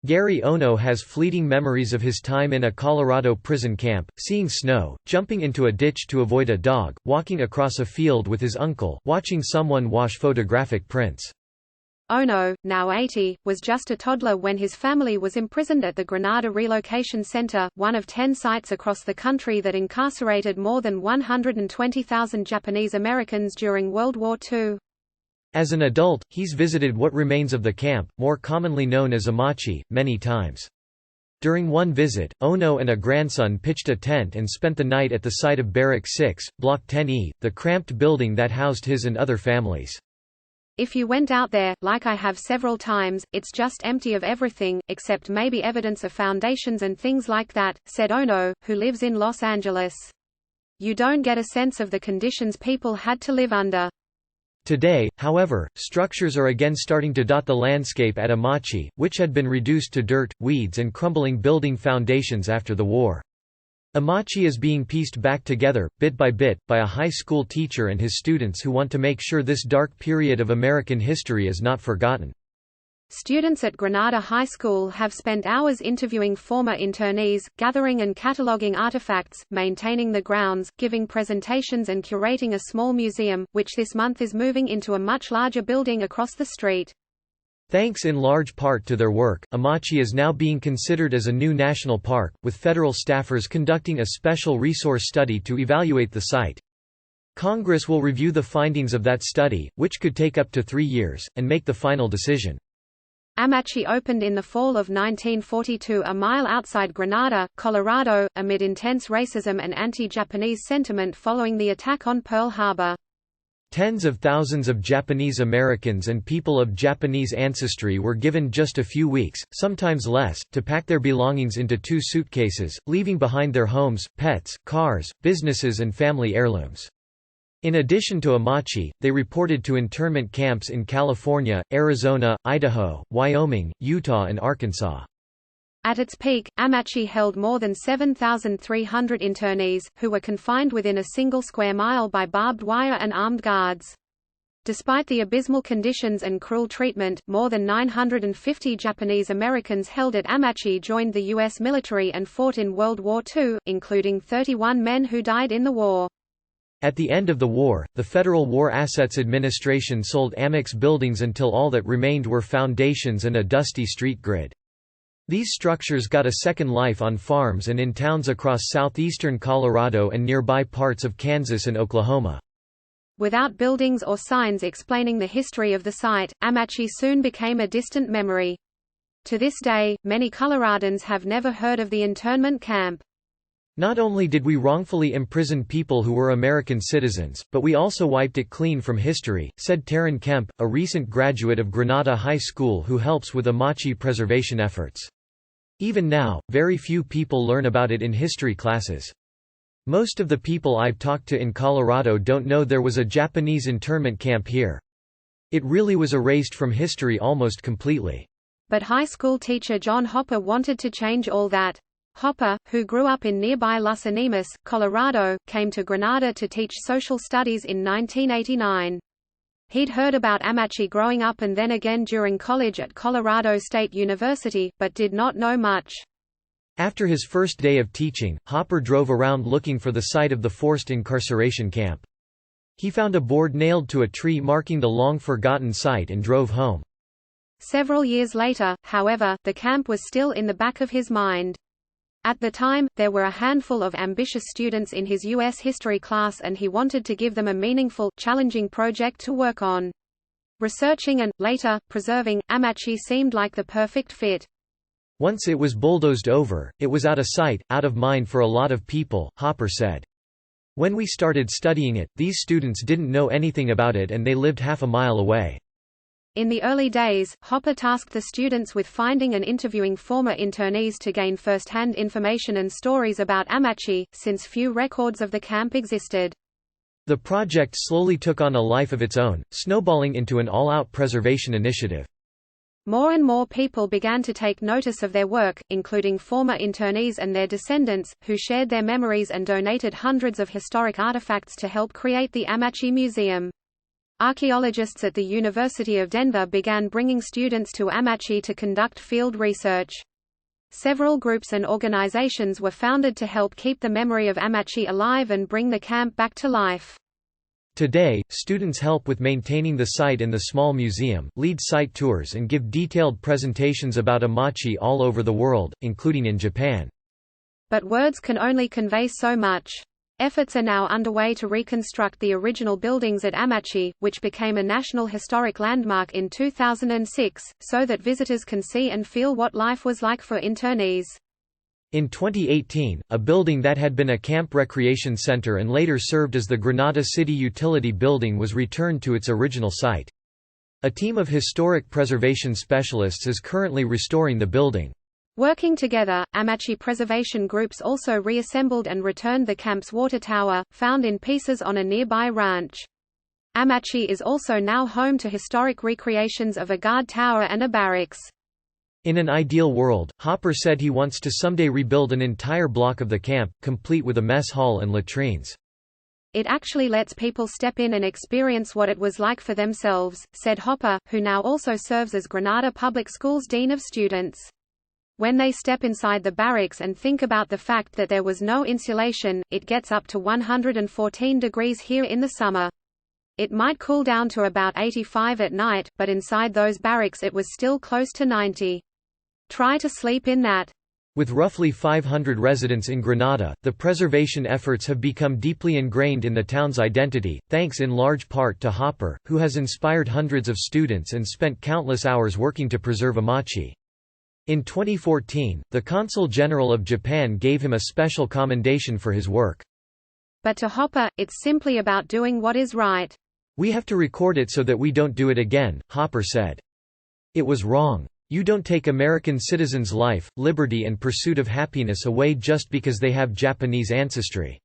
Gary Ono has fleeting memories of his time in a Colorado prison camp, seeing snow, jumping into a ditch to avoid a dog, walking across a field with his uncle, watching someone wash photographic prints. Ono, now 80, was just a toddler when his family was imprisoned at the Grenada Relocation Center, one of 10 sites across the country that incarcerated more than 120,000 Japanese Americans during World War II. As an adult, he's visited what remains of the camp, more commonly known as Amachi, many times. During one visit, Ono and a grandson pitched a tent and spent the night at the site of Barrack 6, Block 10E, the cramped building that housed his and other families. If you went out there, like I have several times, it's just empty of everything, except maybe evidence of foundations and things like that, said Ono, who lives in Los Angeles. You don't get a sense of the conditions people had to live under. Today, however, structures are again starting to dot the landscape at Amachi, which had been reduced to dirt, weeds and crumbling building foundations after the war. Amachi is being pieced back together, bit by bit, by a high school teacher and his students who want to make sure this dark period of American history is not forgotten. Students at Grenada High School have spent hours interviewing former internees, gathering and cataloging artifacts, maintaining the grounds, giving presentations and curating a small museum, which this month is moving into a much larger building across the street. Thanks in large part to their work, Amachi is now being considered as a new national park, with federal staffers conducting a special resource study to evaluate the site. Congress will review the findings of that study, which could take up to 3 years, and make the final decision. Amachi opened in the fall of 1942 a mile outside Grenada, Colorado, amid intense racism and anti-Japanese sentiment following the attack on Pearl Harbor. Tens of thousands of Japanese Americans and people of Japanese ancestry were given just a few weeks, sometimes less, to pack their belongings into 2 suitcases, leaving behind their homes, pets, cars, businesses and family heirlooms. In addition to Amachi, they reported to internment camps in California, Arizona, Idaho, Wyoming, Utah and Arkansas. At its peak, Amachi held more than 7,300 internees, who were confined within a single square mile by barbed wire and armed guards. Despite the abysmal conditions and cruel treatment, more than 950 Japanese Americans held at Amachi joined the U.S. military and fought in World War II, including 31 men who died in the war. At the end of the war, the Federal War Assets Administration sold Amex buildings until all that remained were foundations and a dusty street grid. These structures got a second life on farms and in towns across southeastern Colorado and nearby parts of Kansas and Oklahoma. Without buildings or signs explaining the history of the site, Amachi soon became a distant memory. To this day, many Coloradans have never heard of the internment camp. Not only did we wrongfully imprison people who were American citizens, but we also wiped it clean from history, said Taryn Kemp, a recent graduate of Grenada High School who helps with Amachi preservation efforts. Even now, very few people learn about it in history classes. Most of the people I've talked to in Colorado don't know there was a Japanese internment camp here. It really was erased from history almost completely. But high school teacher John Hopper wanted to change all that. Hopper, who grew up in nearby Las Animas, Colorado, came to Grenada to teach social studies in 1989. He'd heard about Amachi growing up and then again during college at Colorado State University, but did not know much. After his first day of teaching, Hopper drove around looking for the site of the forced incarceration camp. He found a board nailed to a tree marking the long-forgotten site and drove home. Several years later, however, the camp was still in the back of his mind. At the time, there were a handful of ambitious students in his U.S. history class and he wanted to give them a meaningful, challenging project to work on. Researching and, later, preserving, Amachi seemed like the perfect fit. Once it was bulldozed over, it was out of sight, out of mind for a lot of people, Hopper said. When we started studying it, these students didn't know anything about it and they lived half a mile away. In the early days, Hopper tasked the students with finding and interviewing former internees to gain first-hand information and stories about Amachi, since few records of the camp existed. The project slowly took on a life of its own, snowballing into an all-out preservation initiative. More and more people began to take notice of their work, including former internees and their descendants, who shared their memories and donated hundreds of historic artifacts to help create the Amachi Museum. Archaeologists at the University of Denver began bringing students to Amachi to conduct field research. Several groups and organizations were founded to help keep the memory of Amachi alive and bring the camp back to life. Today, students help with maintaining the site in the small museum, lead site tours and give detailed presentations about Amachi all over the world, including in Japan. But words can only convey so much. Efforts are now underway to reconstruct the original buildings at Amachi, which became a National Historic Landmark in 2006, so that visitors can see and feel what life was like for internees. In 2018, a building that had been a camp recreation center and later served as the Granada City Utility Building was returned to its original site. A team of historic preservation specialists is currently restoring the building. Working together, Amachi preservation groups also reassembled and returned the camp's water tower, found in pieces on a nearby ranch. Amachi is also now home to historic recreations of a guard tower and a barracks. In an ideal world, Hopper said he wants to someday rebuild an entire block of the camp, complete with a mess hall and latrines. It actually lets people step in and experience what it was like for themselves, said Hopper, who now also serves as Granada Public Schools Dean of Students. When they step inside the barracks and think about the fact that there was no insulation, it gets up to 114 degrees here in the summer. It might cool down to about 85 at night, but inside those barracks it was still close to 90. Try to sleep in that. With roughly 500 residents in Granada, the preservation efforts have become deeply ingrained in the town's identity, thanks in large part to Hopper, who has inspired hundreds of students and spent countless hours working to preserve Amachi. In 2014, the Consul General of Japan gave him a special commendation for his work. But to Hopper, it's simply about doing what is right. "We have to record it so that we don't do it again," Hopper said. "It was wrong. You don't take American citizens' life, liberty and pursuit of happiness away just because they have Japanese ancestry."